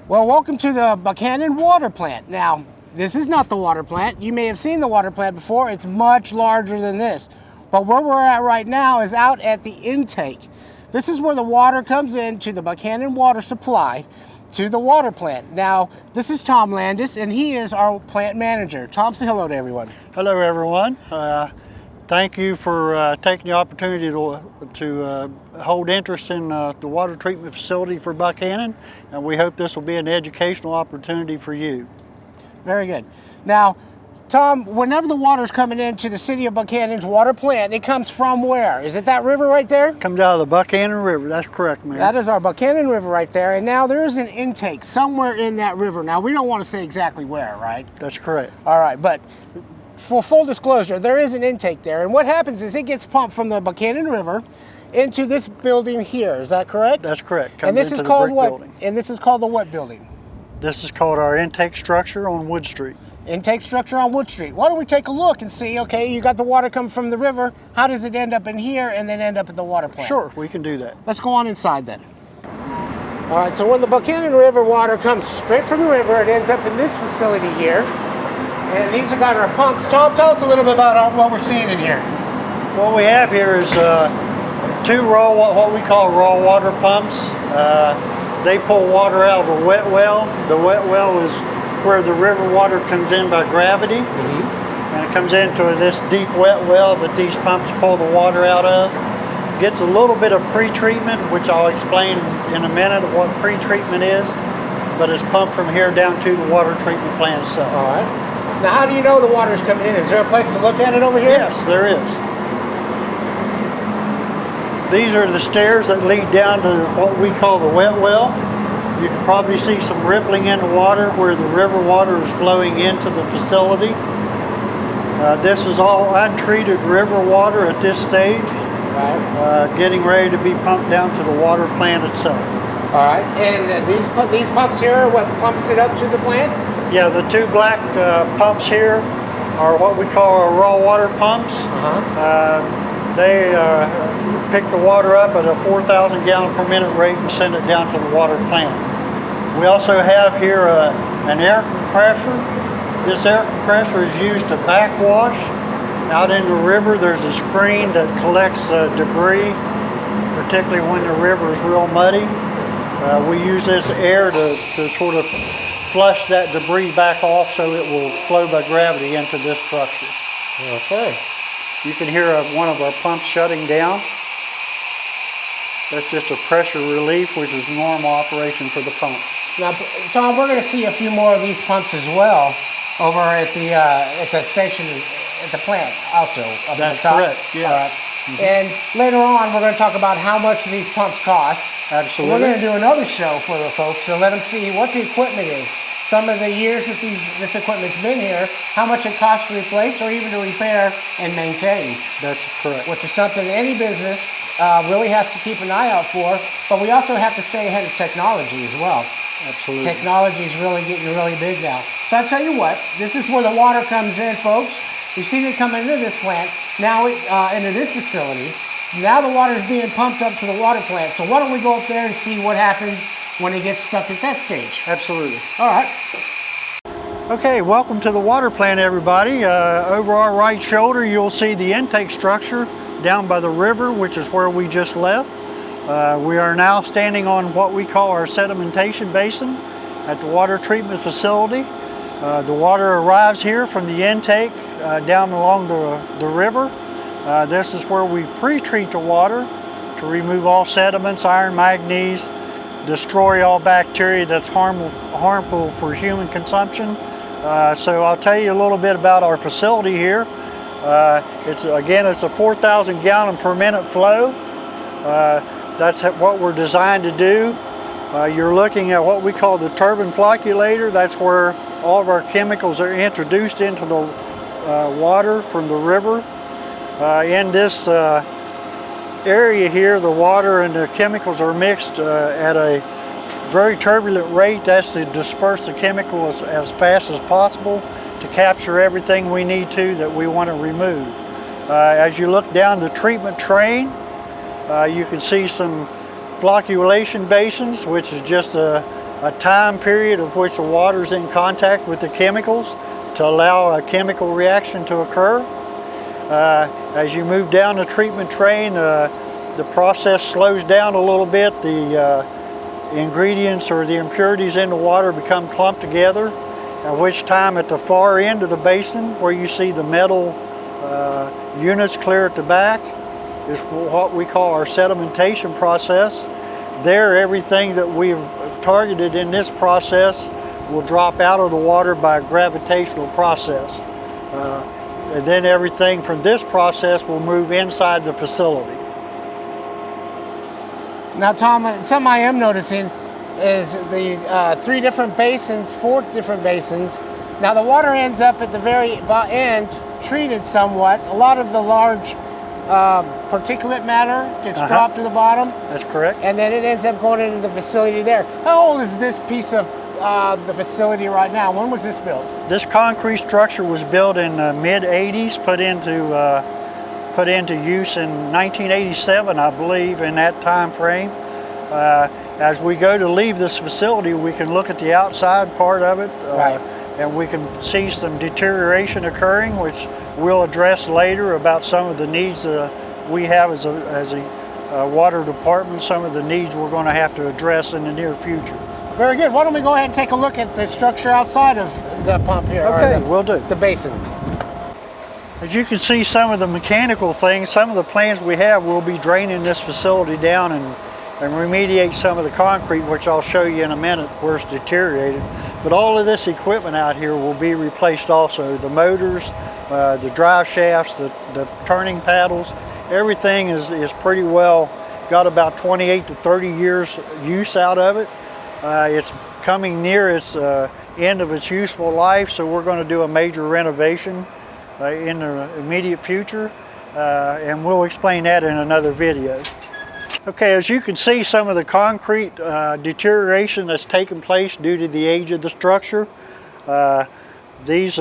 Well, welcome to the Buckhannon water plant. Now, this is not the water plant. You may have seen the water plant before. It's much larger than this. But where we're at right now is out at the intake. This is where the water comes into the Buckhannon water supply to the water plant. Now, this is Tom Landis, and he is our plant manager. Tom, say hello to everyone. Hello, everyone. Thank you for taking the opportunity to hold interest in the water treatment facility for Buckhannon, and we hope this will be an educational opportunity for you. Very good. Now, Tom, whenever the water's coming into the city of Buckhannon's water plant, it comes from where? Is it that river right there? It comes out of the Buckhannon River, that's correct, Mayor. That is our Buckhannon River right there, and now there is an intake somewhere in that river. Now, we don't want to say exactly where, right? That's correct. All right, but for full disclosure, there is an intake there, and what happens is it gets pumped from the Buckhannon River into this building here. Is that correct? That's correct. And this is called what? And this is called the what building? This is called our intake structure on Wood Street. Intake structure on Wood Street. Why don't we take a look and see, okay, you got the water coming from the river, how does it end up in here and then end up at the water plant? Sure, we can do that. Let's go on inside then. All right, so when the Buckhannon River water comes straight from the river, it ends up in this facility here. And these have got our pumps. Tom, tell us a little bit about what we're seeing in here. What we have here is two what we call raw water pumps. They pull water out of a wet well. The wet well is where the river water comes in by gravity, and it comes into this deep wet well that these pumps pull the water out of. Gets a little bit of pre-treatment, which I'll explain in a minute of what pre-treatment is, but it's pumped from here down to the water treatment plant itself. All right. Now, how do you know the water's coming in? Is there a place to look at it over here? Yes, there is. These are the stairs that lead down to what we call the wet well. You can probably see some rippling in the water where the river water is flowing into the facility. This is all untreated river water at this stage, right. Getting ready to be pumped down to the water plant itself. All right, and these pumps here are what pumps it up to the plant? Yeah, the two black pumps here are what we call our raw water pumps. They pick the water up at a 4,000 gallon per minute rate and send it down to the water plant. We also have here an air compressor. This air compressor is used to backwash. Out in the river, there's a screen that collects debris, particularly when the river is real muddy. We use this air to sort of flush that debris back off so it will flow by gravity into this structure. Okay. You can hear one of our pumps shutting down. That's just a pressure relief, which is normal operation for the pump. Now, Tom, we're going to see a few more of these pumps as well over at the station, at the plant also. That's correct, yeah. And later on, we're going to talk about how much these pumps cost. Absolutely. We're going to do another show for the folks to let them see what the equipment is. Some of the years that this equipment's been here, how much it costs to replace or even to repair and maintain. That's correct. Which is something any business really has to keep an eye out for, but we also have to stay ahead of technology as well. Absolutely. Technology is really getting really big now. So I'll tell you what, this is where the water comes in, folks. You've seen it coming into this plant, now into this facility. Now the water is being pumped up to the water plant. So why don't we go up there and see what happens when it gets stuck at that stage? Absolutely. All right. Okay, welcome to the water plant, everybody. Over our right shoulder, you'll see the intake structure down by the river, which is where we just left. We are now standing on what we call our sedimentation basin at the water treatment facility. The water arrives here from the intake down along the river. This is where we pre-treat the water to remove all sediments, iron, manganese, destroy all bacteria that's harmful for human consumption. So I'll tell you a little bit about our facility here. It's a 4,000 gallon per minute flow. That's what we're designed to do. You're looking at what we call the turbine flocculator. That's where all of our chemicals are introduced into the water from the river. In this area here, the water and the chemicals are mixed at a very turbulent rate. That's to disperse the chemicals as fast as possible to capture everything we need that we want to remove. As you look down the treatment train, you can see some flocculation basins, which is just a a time period of which the water is in contact with the chemicals to allow a chemical reaction to occur. As you move down the treatment train, the process slows down a little bit. The ingredients or the impurities in the water become clumped together, at which time at the far end of the basin, where you see the metal units clear at the back, is what we call our sedimentation process. There, everything that we've targeted in this process will drop out of the water by a gravitational process. And then everything from this process will move inside the facility. Now, Tom, something I am noticing is the 3 different basins, 4 different basins. Now, the water ends up at the very end, treated somewhat. A lot of the large particulate matter gets dropped to the bottom. That's correct. And then it ends up going into the facility there. How old is this piece of the facility right now? When was this built? This concrete structure was built in the mid-'80s, put into use in 1987, I believe, in that time frame. As we go to leave this facility, we can look at the outside part of it, and we can see some deterioration occurring, which we'll address later about some of the needs we have as a water department, some of the needs we're going to have to address in the near future. Very good. Why don't we go ahead and take a look at the structure outside of the pump here? Okay, we'll do. The basin. As you can see, some of the mechanical things, some of the plans we have will be draining this facility down and remediate some of the concrete, which I'll show you in a minute where it's deteriorated. But all of this equipment out here will be replaced also. The motors, the drive shafts, the turning paddles, everything is pretty well, got about 28 to 30 years use out of it. It's coming near its end of its useful life, so we're going to do a major renovation in the immediate future, and we'll explain that in another video. Okay, as you can see, some of the concrete deterioration that's taken place due to the age of the structure. These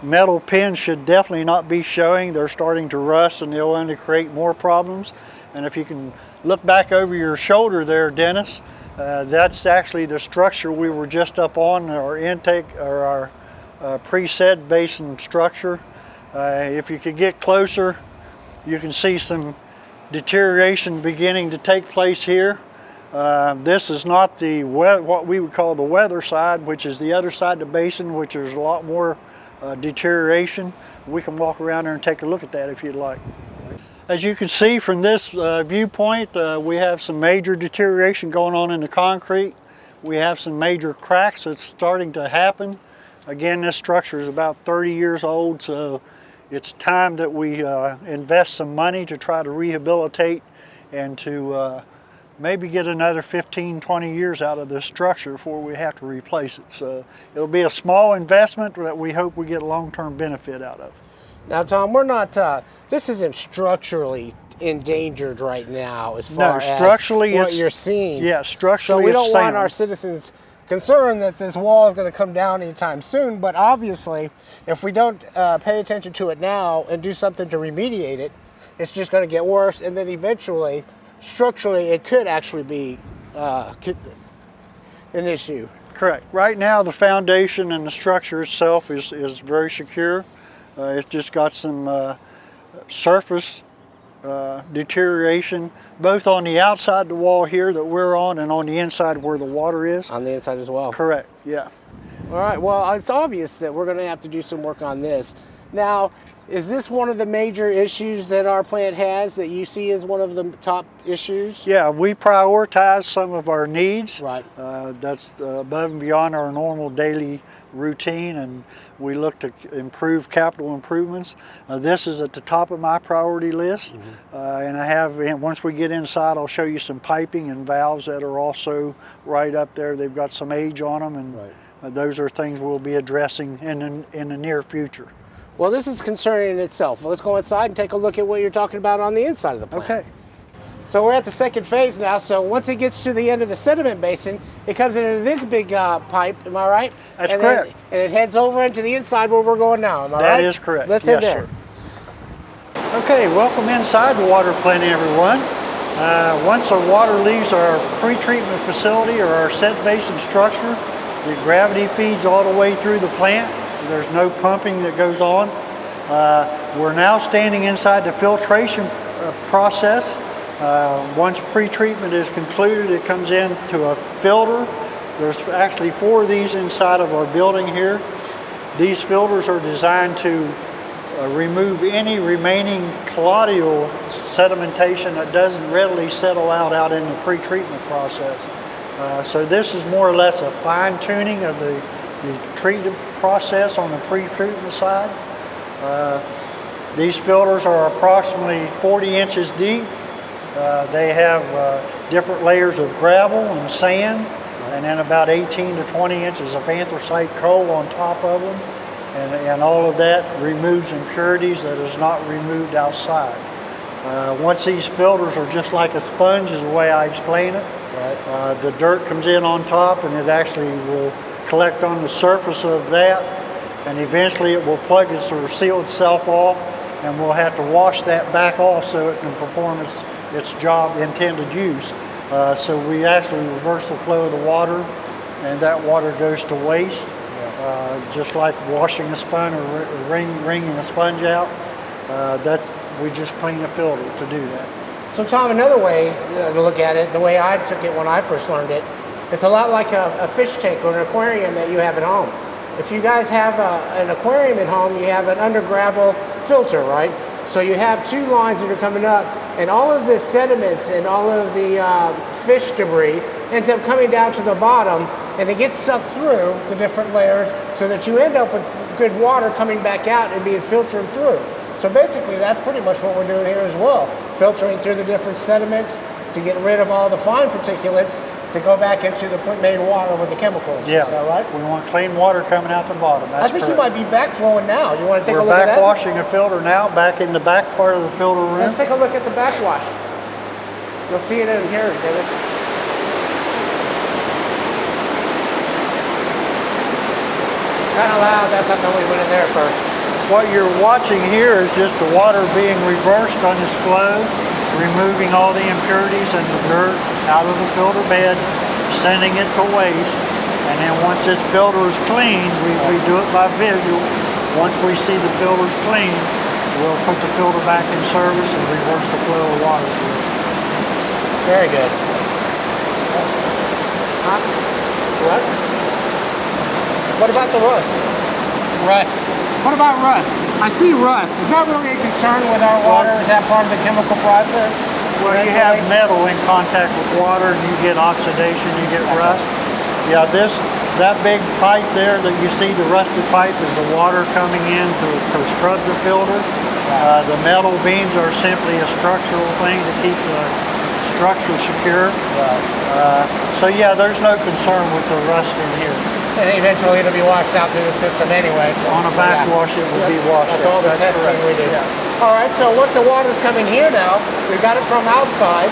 metal pins should definitely not be showing. They're starting to rust and they'll only create more problems. And if you can look back over your shoulder there, Dennis, that's actually the structure we were just up on, our intake or our pre-sed basin structure. If you could get closer, you can see some deterioration beginning to take place here. This is not the what we would call the weather side, which is the other side of the basin, which there's a lot more deterioration. We can walk around there and take a look at that if you'd like. As you can see from this viewpoint, we have some major deterioration going on in the concrete. We have some major cracks that's starting to happen. Again, this structure is about 30 years old, so it's time that we invest some money to try to rehabilitate and to maybe get another 15, 20 years out of this structure before we have to replace it. So it'll be a small investment that we hope we get long-term benefit out of. Now, Tom, we're not, this isn't structurally endangered right now as far as what you're seeing. Yeah, structurally so we don't it's want sound. our citizens concerned that this wall is going to come down anytime soon, but obviously if we don't pay attention to it now and do something to remediate it, it's just going to get worse, and then eventually structurally it could actually be an issue. Correct. Right now the foundation and the structure itself is very secure. It's just got some surface deterioration, both on the outside of the wall here that we're on and on the inside where the water is. On the inside as well. Correct, yeah. All right, well, it's obvious that we're going to have to do some work on this. Now, is this one of the major issues that our plant has that you see as one of the top issues? Yeah, we prioritize some of our needs. Right. That's above and beyond our normal daily routine, and we look to improve capital improvements. This is at the top of my priority list, and I have, once we get inside, I'll show you some piping and valves that are also right up there. They've got some age on them, and those are things we'll be addressing in the near future. Well, this is concerning in itself. Let's go inside and take a look at what you're talking about on the inside of the plant. Okay. So we're at the second phase now, so once it gets to the end of the sediment basin, it comes into this big pipe, am I right? That's correct. And it heads over into the inside where we're going now, am I right? That is correct. Let's head there. Sir. Okay, welcome inside the water plant, everyone. Once the water leaves our pre-treatment facility or our set basin structure, the gravity feeds all the way through the plant. There's no pumping that goes on. We're now standing inside the filtration process. Once pre-treatment is concluded, it comes into a filter. There's actually 4 of these inside of our building here. These filters are designed to remove any remaining colloidal sedimentation that doesn't readily settle out in the pre-treatment process. So this is more or less a fine-tuning of the treatment process on the pre-treatment side. These filters are approximately 40 inches deep. They have different layers of gravel and sand, and then about 18 to 20 inches of anthracite coal on top of them. And all of that removes impurities that is not removed outside. Once these filters are just like a sponge is the way I explain it. Right. The dirt comes in on top and it actually will collect on the surface of that, and eventually it will plug or seal itself off, and we'll have to wash that back off so it can perform its job intended use. So we actually reverse the flow of the water, and that water goes to waste. Just like washing a sponge or wringing a sponge out, we just clean the filter to do that. So Tom, another way to look at it, the way I took it when I first learned it, it's a lot like a fish tank or an aquarium that you have at home. If you guys have an aquarium at home, you have an under gravel filter, right? So you have 2 lines that are coming up, and all of the sediments and all of the fish debris ends up coming down to the bottom, and it gets sucked through the different layers so that you end up with good water coming back out and being filtered through. So basically that's pretty much what we're doing here as well, filtering through the different sediments to get rid of all the fine particulates to go back into the main water with the chemicals. Yeah. Is that right? We want clean water coming out the bottom. That's I think correct. You might be backflowing now. You want to take a look at that? We're back washing a filter now, back in the back part of the filter room. Let's take a look at the backwash. You'll see it in here, Dennis. Kind of loud, that's how come we went in there first. What you're watching here is just the water being reversed on this flow, removing all the impurities and the dirt out of the filter bed, sending it to waste, and then once this filter is clean, we do it by visual. Once we see the filter's clean, we'll put the filter back in service and reverse the flow of water. Very good. Huh? What? What about the rust? Rust. What about rust? I see rust. Is that really a concern with our water? Is that part of the chemical process? Well, you have metal in contact with water and you get oxidation, you get rust. Yeah, that big pipe there that you see, the rusted pipe, is the water coming in to scrub the filter. The metal beams are simply a structural thing to keep the structure secure. So yeah, there's no concern with the rust in here. And eventually it'll be washed out through the system anyway. So on a backwash, it will be washed out. That's all the testing correct. we do. Yeah. All right, so once the water's coming here now, we've got it from outside,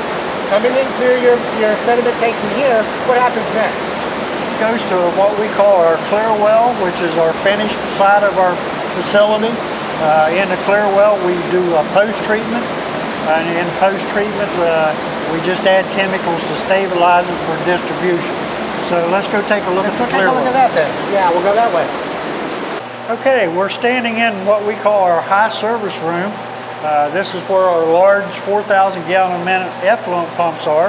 coming in through your sediment tanks in here, what happens next? It goes to what we call our clear well, which is our finished side of our facility. In the clear well, we do a post-treatment. And in post-treatment, we just add chemicals to stabilize it for distribution. So let's go take a look at the clear well. Let's go take a look at that then. Yeah, we'll go that way. Okay, we're standing in what we call our high service room. This is where our large 4,000 gallon a minute effluent pumps are.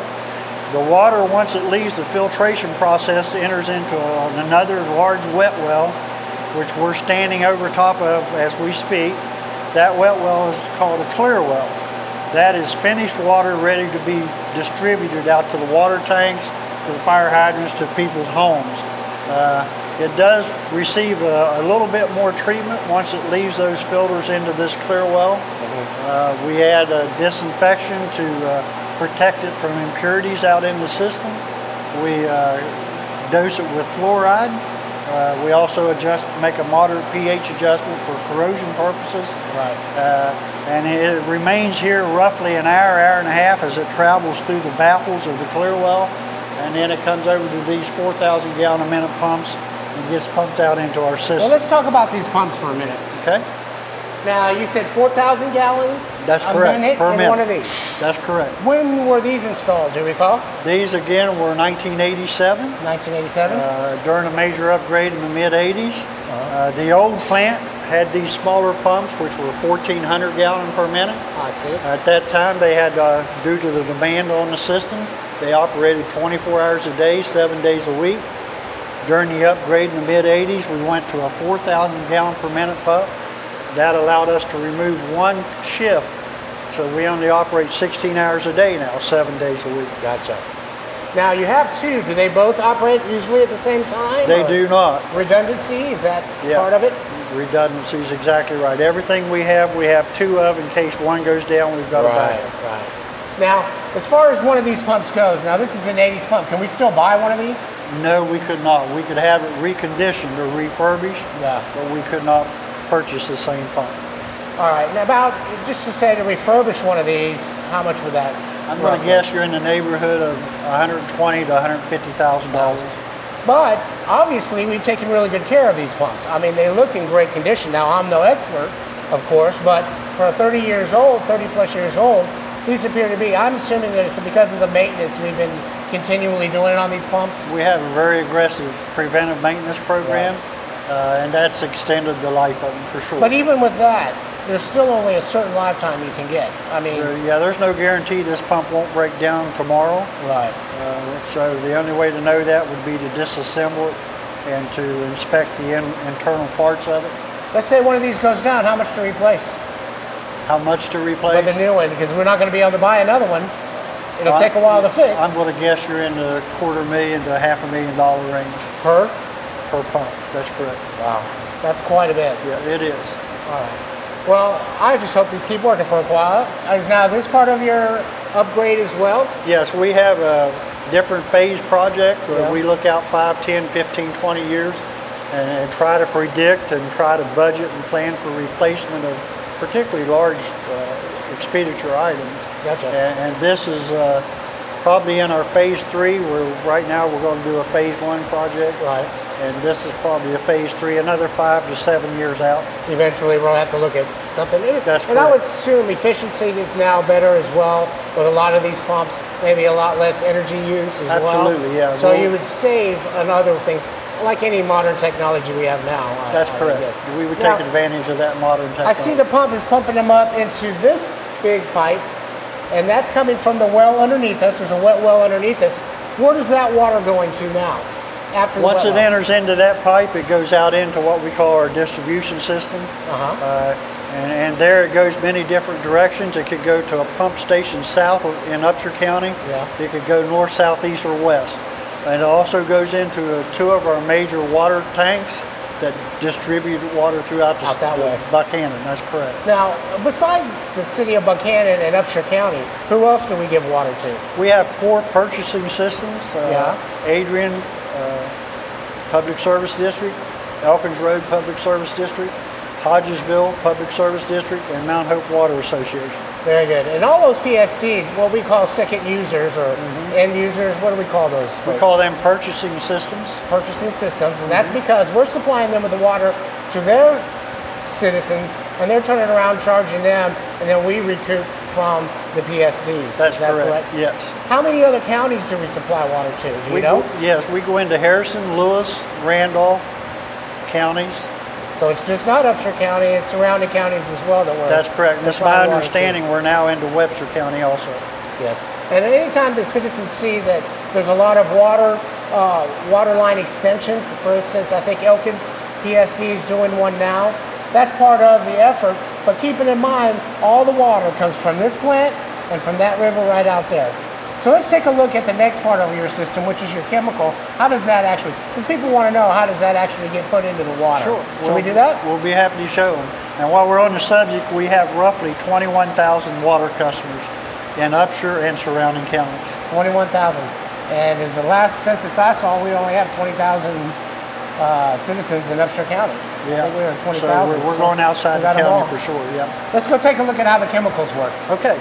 The water, once it leaves the filtration process, enters into another large wet well, which we're standing over top of as we speak. That wet well is called a clear well. That is finished water ready to be distributed out to the water tanks, to the fire hydrants, to people's homes. It does receive a little bit more treatment once it leaves those filters into this clear well. We add a disinfection to protect it from impurities out in the system. We dose it with fluoride. We also make a moderate pH adjustment for corrosion purposes. Right. And it remains here roughly an hour and a half as it travels through the baffles of the clear well. And then it comes over to these 4,000 gallon a minute pumps and gets pumped out into our system. Well, let's talk about these pumps for a minute. Okay. Now, you said 4,000 gallons That's a correct, minute per in minute. one of these. That's correct. When were these installed, do you recall? These again were 1987. 1987? During a major upgrade in the mid-80s. The old plant had these smaller pumps, which were 1,400 gallon per minute. I see. At that time, they had, due to the demand on the system, they operated 24 hours a day, 7 days a week. During the upgrade in the mid-80s, we went to a 4,000 gallon per minute pump. That allowed us to remove one shift, so we only operate 16 hours a day now, 7 days a week. Gotcha. Now, you have two. Do they both operate usually at the same time? They do not. Redundancy, is that part of it? Redundancy is exactly right. Everything we have two of in case one goes down, we've got a backup. Right. Now, as far as one of these pumps goes, now this is an 80s pump. Can we still buy one of these? No, we could not. We could have it reconditioned or refurbished, but we could not purchase the same pump. All right. Now, about, just to say to refurbish one of these, how much would that I'm going to guess you're in the neighborhood of $120,000 to $150,000. But obviously, we've taken really good care of these pumps. I mean, they look in great condition. Now, I'm no expert, of course, but for 30 plus years old, these appear to be. I'm assuming that it's because of the maintenance we've been continually doing on these pumps. We have a very aggressive preventive maintenance program, and that's extended the life of them for sure. But even with that, there's still only a certain lifetime you can get. I mean, there's no guarantee this pump won't break down tomorrow. Right. So the only way to know that would be to disassemble it and to inspect the internal parts of it. Let's say one of these goes down, how much to replace? How much to replace? With a new one, because we're not going to be able to buy another one. It'll take a while to fix. I'm going to guess you're in the $250,000 to $500,000 range. Per pump, that's correct. Wow, that's quite a bit. Yeah, it is. All right. Well, I just hope these keep working for a while. Is now this part of your upgrade as well? Yes, we have a different phase project where we look out 5, 10, 15, 20 years and try to predict and try to budget and plan for replacement of particularly large expenditure items. Gotcha. And this is probably in our phase 3, where right now we're going to do a phase 1 project. Right. And this is probably a phase 3, another 5 to 7 years out. Eventually we'll have to look at something. That's and I would assume efficiency is now better as well with a lot of these pumps, maybe a lot less energy use as well. Absolutely, yeah. So you would save on other things, like any modern technology we have now. That's correct. We would take advantage of that modern technology. I see the pump is pumping them up into this big pipe, and that's coming from the well underneath us. There's a wet well underneath us. Where does that water go into now? After Once it enters into that pipe, it goes out into what we call our distribution system. And there it goes many different directions. It could go to a pump station south in Upshur County. It could go north, south, east, or west. And it also goes into 2 of our major water tanks that distribute water throughout the Buckhannon. That's correct. Now, besides the city of Buckhannon and Upshur County, who else do we give water to? We have 4 purchasing systems. Adrian Public Service District, Elkins Road Public Service District, Hodgesville Public Service District, and Mount Hope Water Association. Very good. And all those PSDs, what we call second users or end users, what do we call those folks? We call them purchasing systems. Purchasing systems, and that's because we're supplying them with the water to their citizens, and they're turning around charging them, and then we recoup from the PSDs. That's Is that correct? Yes. How many other counties do we supply water to? Do you know? Yes, we go into Harrison, Lewis, Randolph counties. So it's just not Upshur County, it's surrounding counties as well that we're That's correct. That's my understanding. We're now into Webster County also. Yes. And anytime the citizens see that there's a lot of water line extensions, for instance, I think Elkins PSD is doing one now. That's part of the effort, but keeping in mind, all the water comes from this plant and from that river right out there. So let's take a look at the next part of your system, which is your chemical. How does that actually, because people want to know, how does that actually get put into the water? Sure. Should we do that? We'll be happy to show them. And while we're on the subject, we have roughly 21,000 water customers in Upshur and surrounding counties. 21,000. And as the last census I saw, we only have 20,000 citizens in Upshur County. Yeah. I think we were 20,000. So we're going outside the county for sure, yeah. Let's go take a look at how the chemicals work. Okay.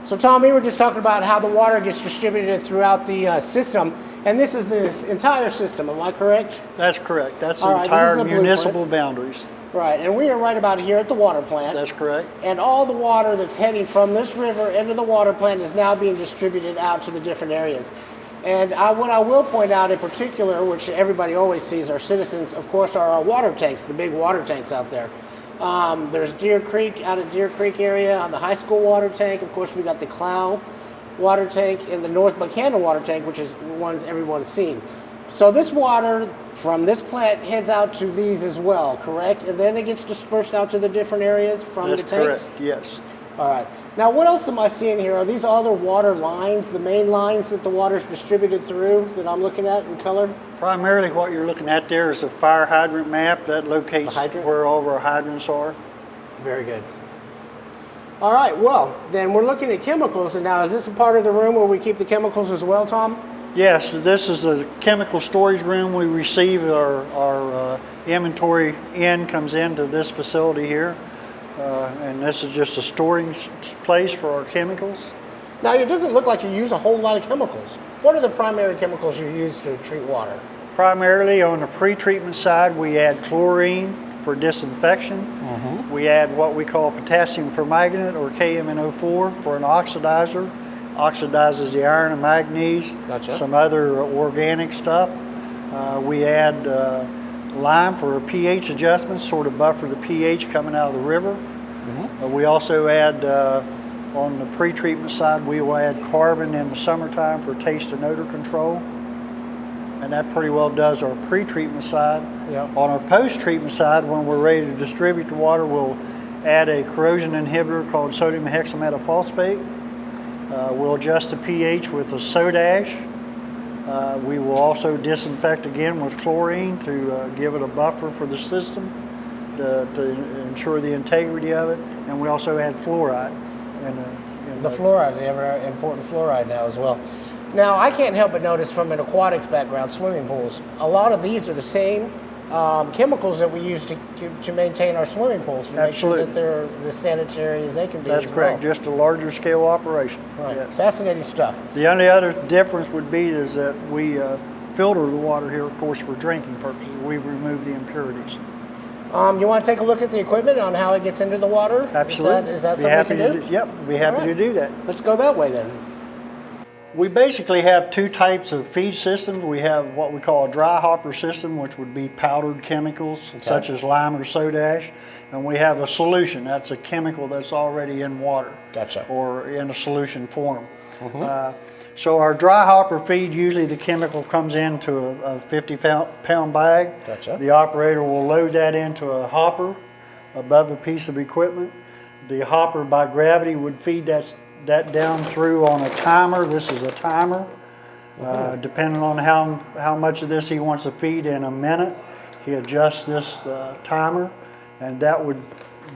So Tom, we were just talking about how the water gets distributed throughout the system, and this is this entire system, am I correct? That's correct. That's All the right, entire municipal boundaries. Right, and we are right about here at the water plant. That's correct. And all the water that's heading from this river into the water plant is now being distributed out to the different areas. And what I will point out in particular, which everybody always sees, our citizens, of course, are our water tanks, the big water tanks out there. There's Deer Creek, out at Deer Creek area, on the high school water tank. Of course, we got the Clow water tank and the North Buckhannon water tank, which is ones everyone's seen. So this water from this plant heads out to these as well, correct? And then it gets dispersed out to the different areas from the tanks? That's correct, yes. All right. Now, what else am I seeing here? Are these other water lines, the main lines that the water's distributed through that I'm looking at in color? Primarily what you're looking at there is a fire hydrant map that locates where all of our hydrants are. Very good. All right, well, then we're looking at chemicals, and now is this a part of the room where we keep the chemicals as well, Tom? Yes, this is a chemical storage room. We receive our inventory comes into this facility here, and this is just a storing place for our chemicals. Now, it doesn't look like you use a whole lot of chemicals. What are the primary chemicals you use to treat water? Primarily on the pre-treatment side, we add chlorine for disinfection. We add what we call potassium permanganate, or KMNO4, for an oxidizer. Oxidizes the iron and manganese, some other organic stuff. We add lime for a pH adjustment, sort of buffer the pH coming out of the river. We also add, on the pre-treatment side, we will add carbon in the summertime for taste and odor control. And that pretty well does our pre-treatment side. On our post-treatment side, when we're ready to distribute the water, we'll add a corrosion inhibitor called sodium hexametaphosphate. We'll adjust the pH with a soda ash. We will also disinfect again with chlorine to give it a buffer for the system to ensure the integrity of it. And we also add fluoride. The fluoride, the ever important fluoride now as well. Now, I can't help but notice from an aquatics background, swimming pools, a lot of these are the same chemicals that we use to maintain our swimming pools, to make sure that they're as sanitary as they can be. That's correct, just a larger scale operation. Right, yes. Fascinating stuff. The only other difference would be is that we filter the water here, of course, for drinking purposes. We remove the impurities. You want to take a look at the equipment on how it gets into the water? Absolutely. Is that something we can do? Yep, we'd be happy to do that. Let's go that way then. We basically have two types of feed systems. We have what we call a dry hopper system, which would be powdered chemicals, such as lime or soda ash. And we have a solution. That's a chemical that's already in water. Or in a solution form. So our dry hopper feed, usually the chemical comes into a 50-pound bag. The operator will load that into a hopper above a piece of equipment. The hopper, by gravity, would feed that down through on a timer. This is a timer. Depending on how much of this he wants to feed in a minute, he adjusts this timer, and that would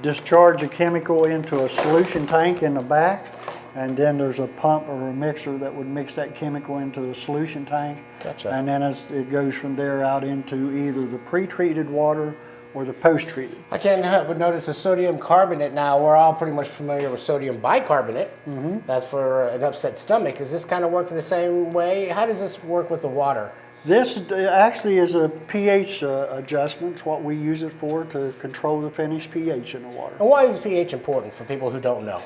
discharge the chemical into a solution tank in the back, and then there's a pump or a mixer that would mix that chemical into the solution tank. And then it goes from there out into either the pre-treated water or the post-treated. I can't help but notice the sodium carbonate now. We're all pretty much familiar with sodium bicarbonate. That's for an upset stomach. Is this kind of working the same way? How does this work with the water? This actually is a pH adjustment. It's what we use it for, to control the finished pH in the water. And why is pH important for people who don't know?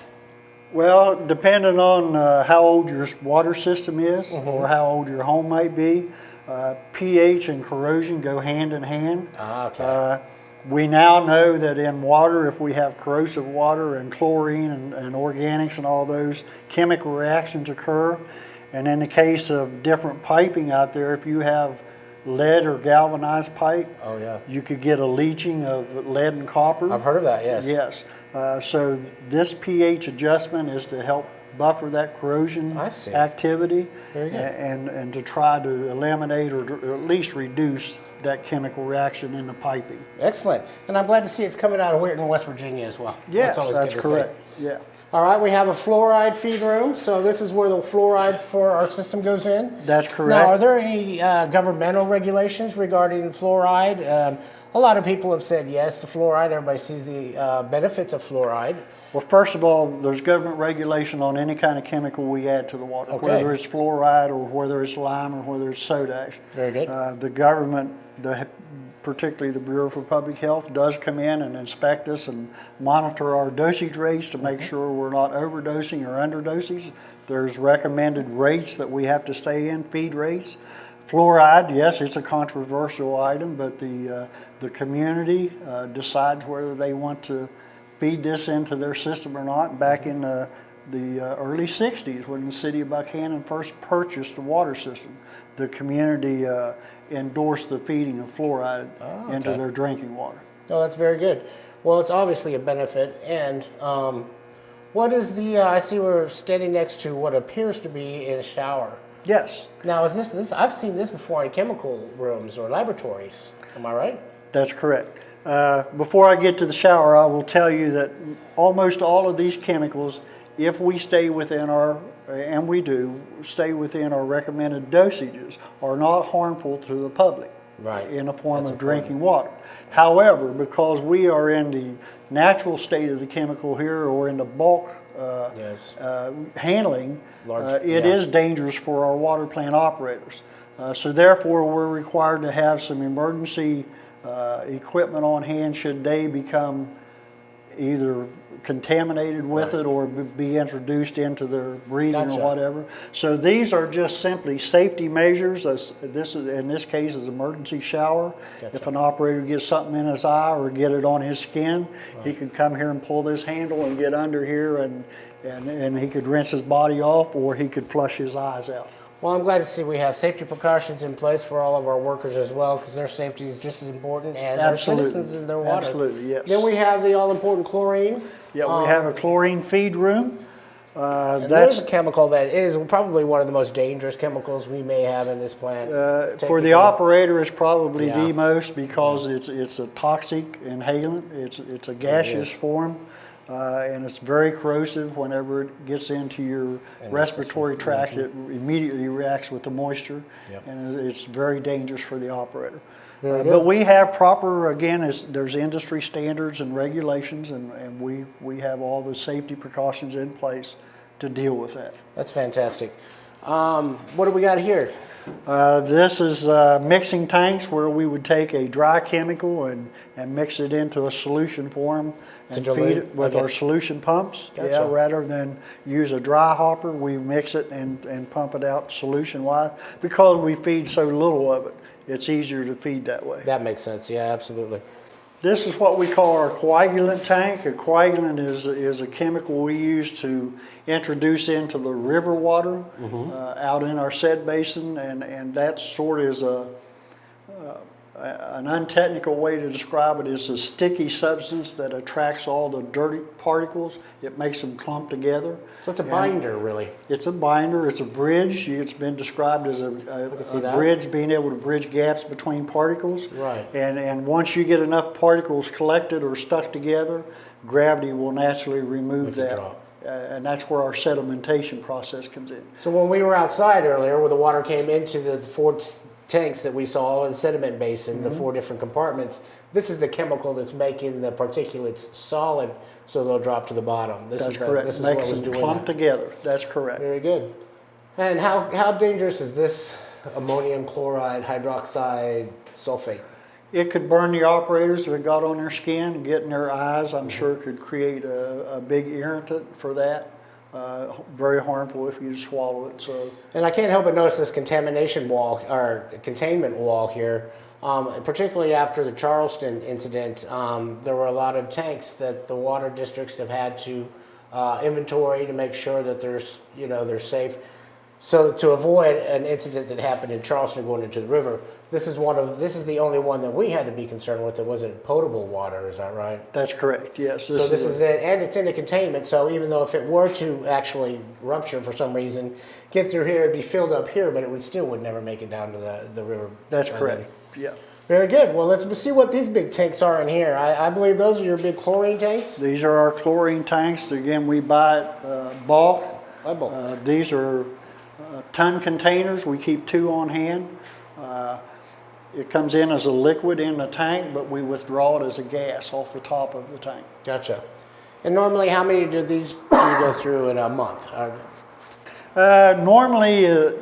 Well, depending on how old your water system is or how old your home might be, pH and corrosion go hand in hand. We now know that in water, if we have corrosive water and chlorine and organics and all those, chemical reactions occur. And in the case of different piping out there, if you have lead or galvanized pipe, you could get a leaching of lead and copper. I've heard of that, yes. Yes. So this pH adjustment is to help buffer that corrosion activity and to try to eliminate or at least reduce that chemical reaction in the piping. Excellent. And I'm glad to see it's coming out of Weirton, West Virginia as well. Yes, that's correct. Yeah. All right, we have a fluoride feed room. So this is where the fluoride for our system goes in. That's correct. Now, are there any governmental regulations regarding fluoride? A lot of people have said yes to fluoride. Everybody sees the benefits of fluoride. Well, first of all, there's government regulation on any kind of chemical we add to the water, whether it's fluoride or whether it's lime or whether it's soda ash. Very good. The government, the particularly the Bureau for Public Health, does come in and inspect us and monitor our dosage rates to make sure we're not overdosing or underdosing. There's recommended rates that we have to stay in, feed rates. Fluoride, yes, it's a controversial item, but the community decides whether they want to feed this into their system or not. Back in the early 60s, when the city of Buckhannon first purchased the water system, the community endorsed the feeding of fluoride into their drinking water. Oh, that's very good. Well, it's obviously a benefit. And what is the, I see we're standing next to what appears to be a shower. Yes. Now, is this, I've seen this before in chemical rooms or laboratories. Am I right? That's correct. Before I get to the shower, I will tell you that almost all of these chemicals, if we stay within our, and we do, stay within our recommended dosages, are not harmful to the public in the form of drinking water. However, because we are in the natural state of the chemical here, or in the bulk handling, it is dangerous for our water plant operators. So therefore, we're required to have some emergency equipment on hand should they become either contaminated with it or be introduced into their breathing or whatever. So these are just simply safety measures. This is, in this case, is emergency shower. If an operator gets something in his eye or get it on his skin, he could come here and pull this handle and get under here, and he could rinse his body off, or he could flush his eyes out. Well, I'm glad to see we have safety precautions in place for all of our workers as well, because their safety is just as important as our citizens and their water. Absolutely, yes. Then we have the all-important chlorine. Yeah, we have a chlorine feed room. There's a chemical that is probably one of the most dangerous chemicals we may have in this plant. For the operator, it's probably the most, because it's a toxic inhalant. It's a gaseous form. And it's very corrosive. Whenever it gets into your respiratory tract, it immediately reacts with the moisture, and it's very dangerous for the operator. But we have proper, again, there's industry standards and regulations, and we have all the safety precautions in place to deal with that. That's fantastic. What do we got here? This is mixing tanks, where we would take a dry chemical and mix it into a solution form and feed it with our solution pumps. Yeah, rather than use a dry hopper, we mix it and pump it out solution-wise. Because we feed so little of it, it's easier to feed that way. That makes sense. Yeah, absolutely. This is what we call our coagulant tank. A coagulant is a chemical we use to introduce into the river water out in our Sed Basin, and that sort of is an untechnical way to describe it. Is a sticky substance that attracts all the dirty particles. It makes them clump together. So it's a binder, really. It's a binder. It's a bridge. It's been described as a bridge, being able to bridge gaps between particles. Right. And once you get enough particles collected or stuck together, gravity will naturally remove that. And that's where our sedimentation process comes in. So when we were outside earlier, where the water came into the 4 tanks that we saw in the sediment basin, the 4 different compartments, this is the chemical that's making the particulates solid, so they'll drop to the bottom. That's correct. This is makes them clump together. That's correct. Very good. And how dangerous is this ammonium chloride hydroxide sulfate? It could burn the operators if it got on their skin, get in their eyes. I'm sure it could create a big irritant for that. Very harmful if you swallow it. So. And I can't help but notice this contamination wall, or containment wall here. Particularly after the Charleston incident, there were a lot of tanks that the water districts have had to inventory to make sure that they're safe. So to avoid an incident that happened in Charleston going into the river, this is the only one that we had to be concerned with that wasn't potable water. Is that right? That's correct. Yes. This is it, and it's in a containment. So even though if it were to actually rupture for some reason, get through here, it'd be filled up here, but it would never make it down to the river. That's correct. Yeah. Very good. Well, let's see what these big tanks are in here. I believe those are your big chlorine tanks? These are our chlorine tanks. Again, we buy it bulk. By bulk. These are ton containers. We keep 2 on hand. It comes in as a liquid in the tank, but we withdraw it as a gas off the top of the tank. Gotcha. And normally, how many do these go through in a month? Normally, it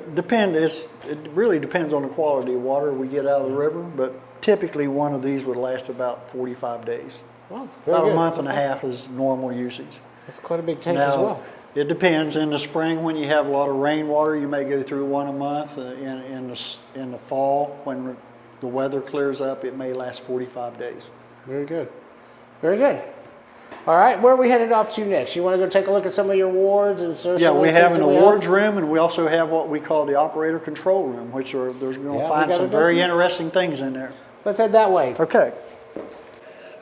really depends on the quality of water we get out of the river, but typically one of these would last about 45 days. Well, very About good. a month and a half is normal usage. That's quite a big tank as well. It depends. In the spring, when you have a lot of rainwater, you may go through one a month. In the fall, when the weather clears up, it may last 45 days. Very good. Very good. All right, where are we headed off to next? You want to go take a look at some of your wards and so Yeah, we have an awards room, and we also have what we call the operator control room, which there's going to find some very interesting things in there. Let's head that way. Okay.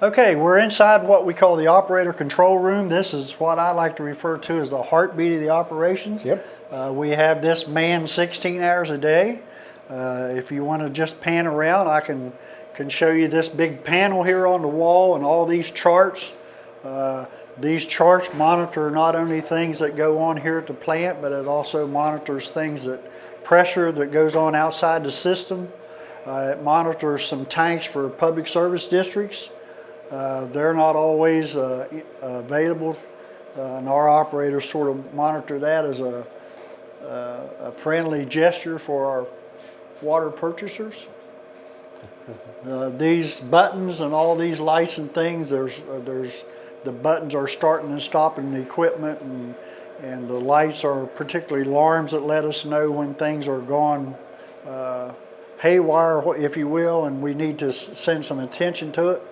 Okay, we're inside what we call the operator control room. This is what I like to refer to as the heartbeat of the operations. Yep. We have this manned 16 hours a day. If you want to just pan around, I can show you this big panel here on the wall and all these charts. These charts monitor not only things that go on here at the plant, but it also monitors things pressure that goes on outside the system. It monitors some tanks for public service districts. They're not always available, and our operators sort of monitor that as a friendly gesture for our water purchasers. These buttons and all these lights and things, the buttons are starting and stopping the equipment, and the lights are particularly alarms that let us know when things are gone haywire, if you will, and we need to send some attention to it.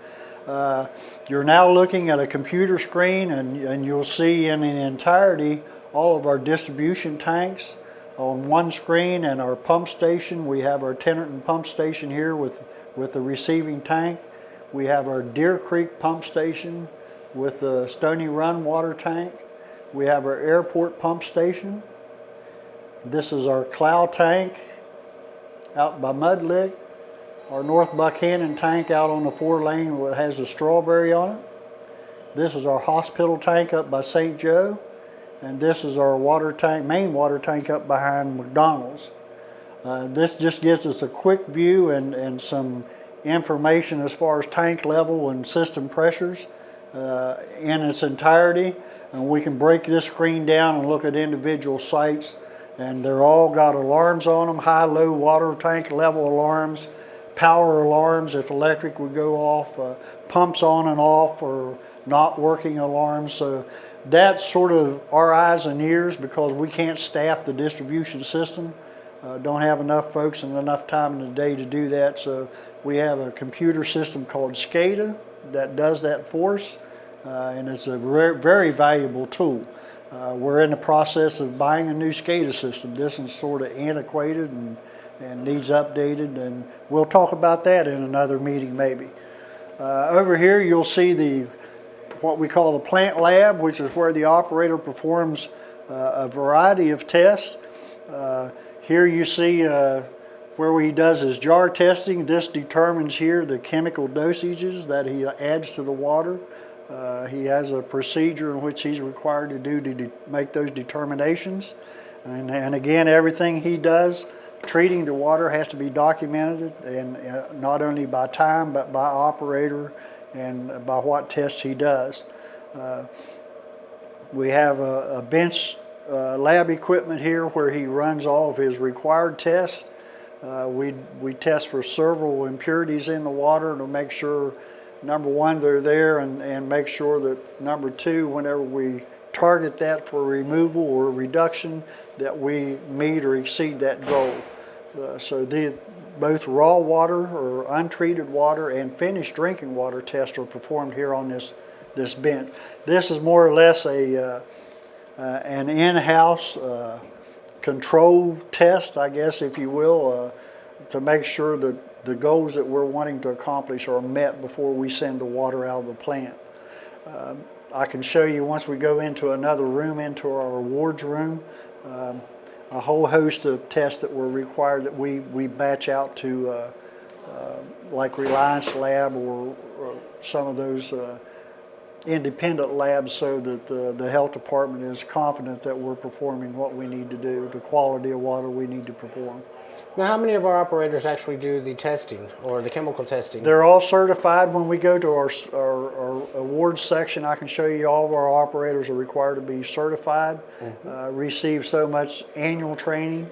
You're now looking at a computer screen, and you'll see in the entirety all of our distribution tanks on one screen, and our pump station. We have our Tennerton pump station here with the receiving tank. We have our Deer Creek pump station with the Stony Run water tank. We have our airport pump station. This is our Clow tank out by Mud Lick. Our North Buckhannon tank out on the 4-lane that has the strawberry on it. This is our hospital tank up by St. Joe. And this is our water tank, main water tank up behind McDonald's. This just gives us a quick view and some information as far as tank level and system pressures in its entirety. And we can break this screen down and look at individual sites, and they're all got alarms on them, high, low water tank level alarms, power alarms if electric would go off, pumps on and off or not working alarms. So that's sort of our eyes and ears, because we can't staff the distribution system. Don't have enough folks and enough time in the day to do that. So we have a computer system called SCADA that does that for us, and it's a very valuable tool. We're in the process of buying a new SCADA system. This is sort of antiquated and needs updated, and we'll talk about that in another meeting maybe. Over here you'll see what we call the plant lab, which is where the operator performs a variety of tests. Here you see where he does his jar testing. This determines here the chemical dosages that he adds to the water. He has a procedure in which he's required to do to make those determinations. And again, everything he does treating the water has to be documented, and not only by time but by operator and by what tests he does. We have a bench lab equipment here where he runs all of his required tests. We test for several impurities in the water to make sure, number one, they're there, and make sure that, number two, whenever we target that for removal or reduction, that we meet or exceed that goal. So both raw water or untreated water and finished drinking water tests are performed here on this bench. This is more or less an in-house control test, I guess, if you will, to make sure that the goals that we're wanting to accomplish are met before we send the water out of the plant. I can show you, once we go into another room, into our awards room, a whole host of tests that were required that we batch out to like Reliance Lab or some of those independent labs, so that the health department is confident that we're performing what we need to do, the quality of water we need to perform. Now, how many of our operators actually do the testing or the chemical testing? They're all certified. When we go to our awards section, I can show you all of our operators are required to be certified, receive so much annual training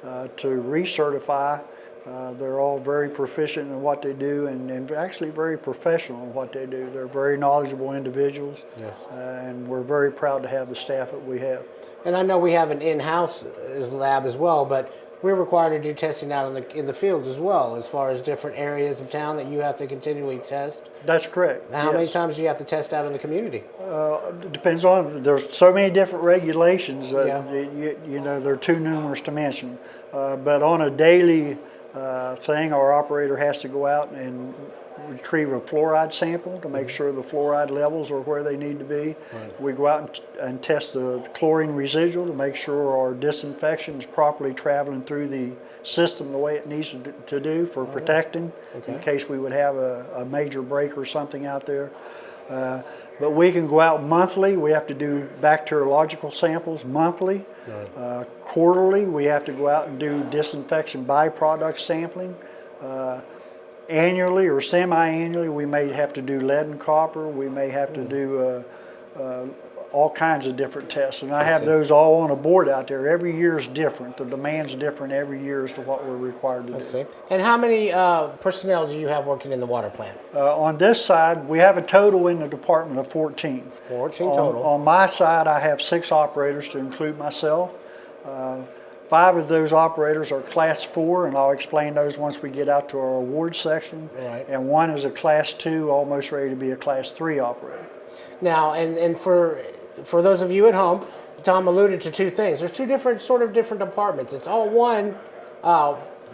to recertify They're all very proficient in what they do and actually very professional in what they do. They're very knowledgeable individuals. Yes. And we're very proud to have the staff that we have. And I know we have an in-house lab as well, but we're required to do testing out in the fields as well, as far as different areas of town that you have to continually test. That's correct. How many times do you have to test out in the community? It depends on, there's so many different regulations that Yeah. you know, they're too numerous to mention. But on a daily thing, our operator has to go out and retrieve a fluoride sample to make sure the fluoride levels are where they need to be. Right. We go out and test the chlorine residual to make sure our disinfection is properly traveling through the system the way it needs to do for protecting, in case we would have a major break or something out there. But we can go out monthly. We have to do bacteriological samples monthly. Right. Quarterly, we have to go out and do disinfection byproduct sampling. Annually or semi-annually, we may have to do lead and copper. We may have to do all kinds of different tests. And I have those all on a board out there. Every year is different. The demand's different every year as to what we're required to do. See. And how many personnel do you have working in the water plant? On this side, we have a total in the department of 14. 14 total. On my side, I have 6 operators to include myself. 5 of those operators are Class 4, and I'll explain those once we get out to our awards section. Right. And 1 is a Class 2, almost ready to be a Class 3 operator. Now, and for those of you at home, Tom alluded to 2 things. There's 2 different departments. It's all one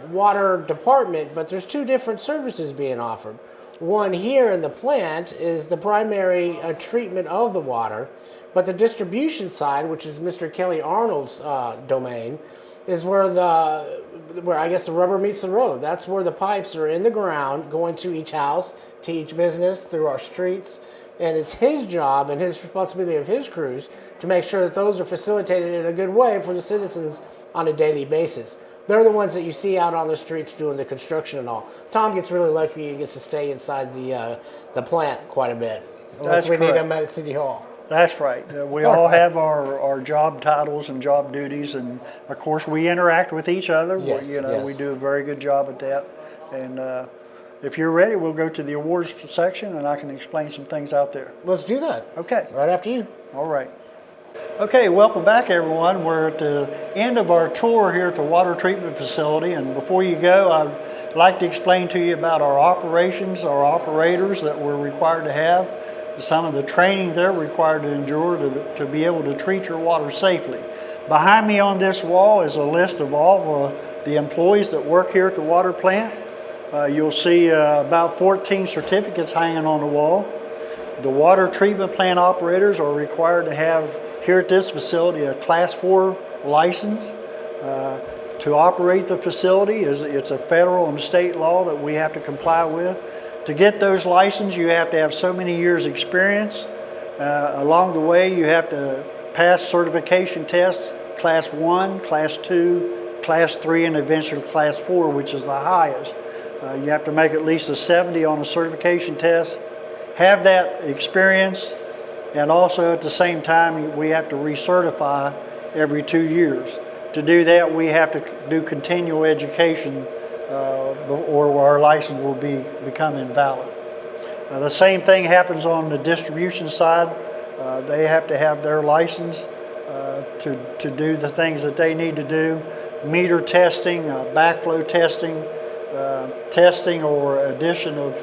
water department, but there's 2 different services being offered. One here in the plant is the primary treatment of the water, but the distribution side, which is Mr. Kelly Arnold's domain, is where I guess the rubber meets the road. That's where the pipes are in the ground, going to each house, to each business, through our streets. And it's his job and his responsibility of his crews to make sure that those are facilitated in a good way for the citizens on a daily basis. They're the ones that you see out on the streets doing the construction and all. Tom gets really lucky and gets to stay inside the plant quite a bit, unless we need him at City Hall. That's right. We all have our job titles and job duties, and of course we interact with each other. Yes, We do a very good job at that. And if you're ready, we'll go to the awards section, and I can explain some things out there. Let's do that. Okay. Right after you. All right. Okay, welcome back everyone. We're at the end of our tour here at the water treatment facility, and before you go, I'd like to explain to you about our operations, our operators that we're required to have, some of the training they're required to endure to be able to treat your water safely. Behind me on this wall is a list of all the employees that work here at the water plant. You'll see about 14 certificates hanging on the wall. The water treatment plant operators are required to have here at this facility a Class 4 license. To operate the facility, it's a federal and state law that we have to comply with. To get those licenses, you have to have so many years experience. Along the way, you have to pass certification tests, Class 1, Class 2, Class 3, and eventually Class 4, which is the highest. You have to make at least a 70 on a certification test, have that experience, and also at the same time, we have to recertify every 2 years. To do that, we have to do continual education or our license will become invalid. The same thing happens on the distribution side. They have to have their license to do the things that they need to do. Meter testing, backflow testing, testing or addition of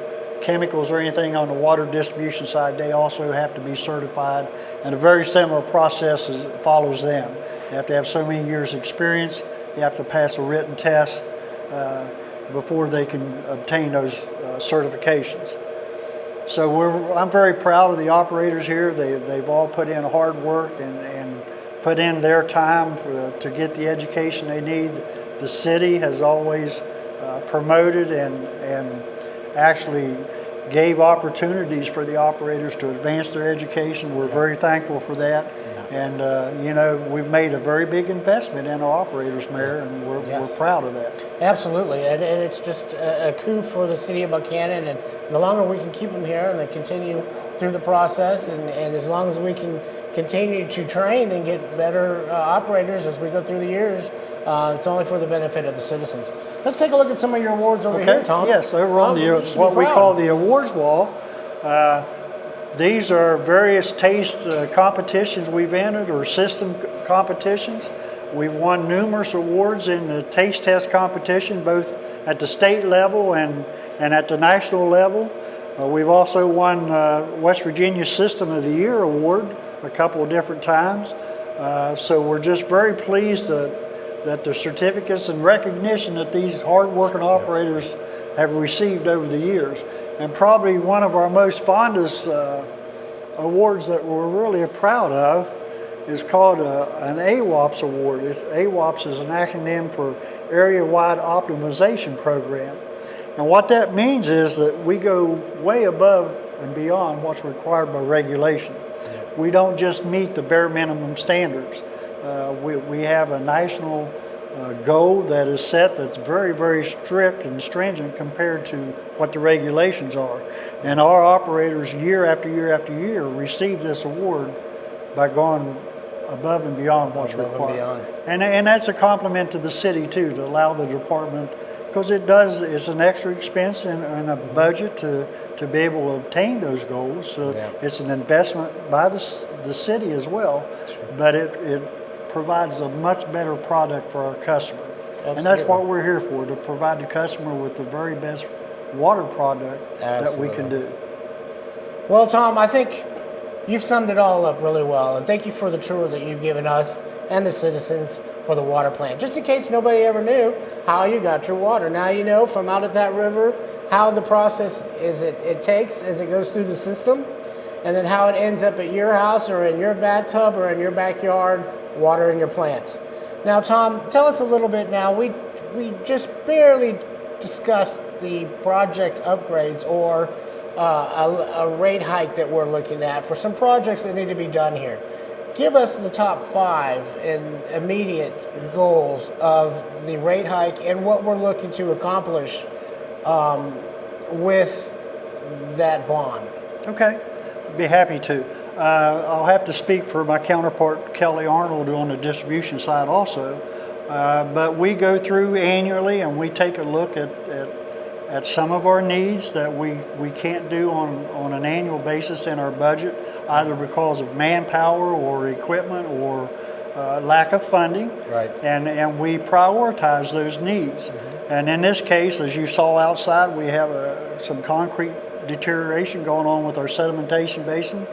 chemicals or anything on the water distribution side, they also have to be certified, and a very similar process follows them. You have to have so many years experience, you have to pass a written test before they can obtain those certifications. So I'm very proud of the operators here. They've all put in hard work and put in their time to get the education they need. The city has always promoted and actually gave opportunities for the operators to advance their education. We're very thankful for that. And you know, we've made a very big investment in our operators, Mayor, and we're proud of that. Absolutely, and it's just a coup for the city of Buckhannon, and the longer we can keep them here and they continue through the process, and as long as we can continue to train and get better operators as we go through the years, It's only for the benefit of the citizens. Let's take a look at some of your awards over here, Tom. Yes, over on what we call the awards wall. These are various taste competitions we've entered, or system competitions. We've won numerous awards in the taste test competition, both at the state level and at the national level. We've also won West Virginia System of the Year award a couple of different times. So we're just very pleased that the certificates and recognition that these hard-working operators have received over the years. And probably one of our most fondest awards that we're really proud of is called an AWOPS award. AWOPS is an acronym for Area-Wide Optimization Program. And what that means is that we go way above and beyond what's required by regulation. We don't just meet the bare minimum standards. We have a national goal that is set that's very, very strict and stringent compared to what the regulations are. And our operators, year after year after year, receive this award by going above and beyond what's required. And that's a compliment to the city too, to allow the department, because it's an extra expense and a budget to be able to obtain those goals. So it's an investment by the city as well, but it provides a much better product for our customer. Absolutely. And that's what we're here for, to provide the customer with the very best water product that we can do. Well, Tom, I think you've summed it all up really well, and thank you for the tour that you've given us and the citizens for the water plant. Just in case nobody ever knew how you got your water. Now you know from out at that river how the process it takes as it goes through the system, and then how it ends up at your house or in your bathtub or in your backyard watering your plants. Now, Tom, tell us a little bit now. We just barely discussed the project upgrades or a rate hike that we're looking at for some projects that need to be done here. Give us the top 5 in immediate goals of the rate hike and what we're looking to accomplish with that bond. Okay, be happy to. I'll have to speak for my counterpart Kelly Arnold on the distribution side also, but we go through annually and we take a look at some of our needs that we can't do on an annual basis in our budget, either because of manpower or equipment or lack of funding. Right. And we prioritize those needs. Mm-hmm. And in this case, as you saw outside, we have some concrete deterioration going on with our sedimentation basin.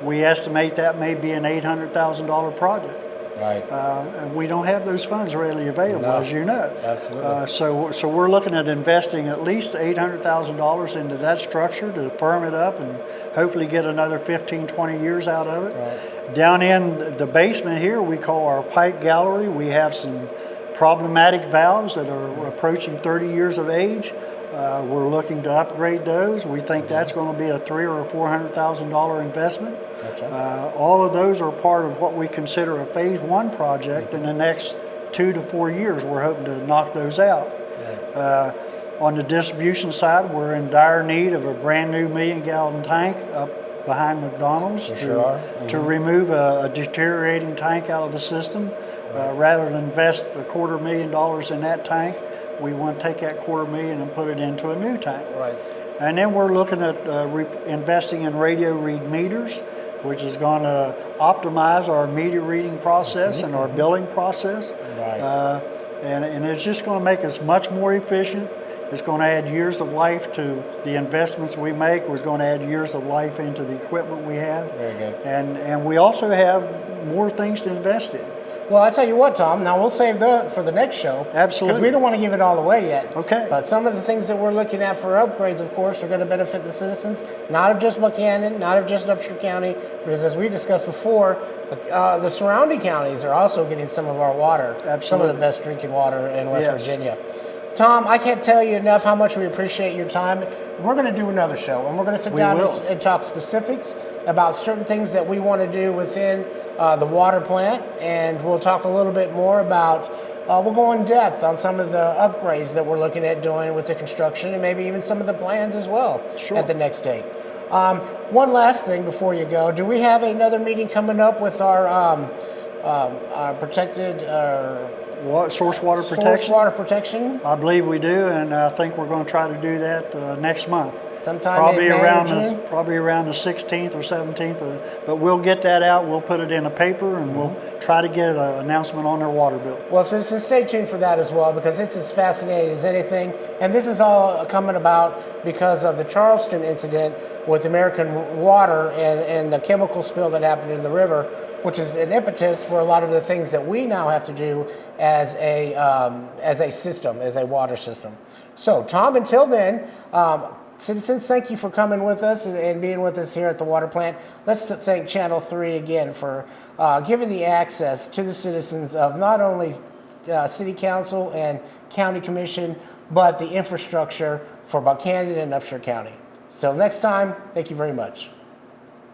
We estimate that may be an $800,000 project. Right. And we don't have those funds readily available, as you know. Absolutely. So we're looking at investing at least $800,000 into that structure to firm it up and hopefully get another 15, 20 years out of it. Right. Down in the basement here, we call our pipe gallery. We have some problematic valves that are approaching 30 years of age. We're looking to upgrade those. We think that's going to be a $300,000 or $400,000 investment. All of those are part of what we consider a phase 1 project. In the next 2 to 4 years, we're hoping to knock those out. On the distribution side, we're in dire need of a brand new 1 million-gallon tank up behind McDonald's to remove a deteriorating tank out of the system. Rather than invest $250,000 in that tank, we want to take that $250,000 and put it into a new tank. Right. And then we're looking at investing in radio read meters, which is going to optimize our meter reading process and our billing process. Right. And it's just going to make us much more efficient. It's going to add years of life to the investments we make. It's going to add years of life into the equipment we have. Very good. And we also have more things to invest in. Well, I tell you what, Tom. Now we'll save for the next show. Absolutely. Because we don't want to give it all away yet. Okay. But some of the things that we're looking at for upgrades, of course, are going to benefit the citizens, not of just Buckhannon, not of just Upshur County, because as we discussed before, the surrounding counties are also getting some of our water. Absolutely. Some of the best drinking water in West Virginia. Tom, I can't tell you enough how much we appreciate your time. We're going to do another show, and we're going to sit down and talk specifics about certain things that we want to do within the water plant, and we'll talk a little bit more about, we'll go in depth on some of the upgrades that we're looking at doing with the construction, and maybe even some of the plans as well at the next date. One last thing before you go, do we have another meeting coming up with our protected source water source protection. water protection? I believe we do, and I think we're going to try to do that next month. Sometime Probably in May around or June? probably around the 16th or 17th. But we'll get that out. We'll put it in a paper, and we'll try to get an announcement on their water bill. Well, so stay tuned for that as well, because it's as fascinating as anything. And this is all coming about because of the Charleston incident with American Water and the chemical spill that happened in the river, which is an impetus for a lot of the things that we now have to do as a system, as a water system. So, Tom, until then, citizens, thank you for coming with us and being with us here at the water plant. Let's thank Channel 3 again for giving the access to the citizens of not only City Council and County Commission, but the infrastructure for Buckhannon and Upshur County. Till next time, thank you very much.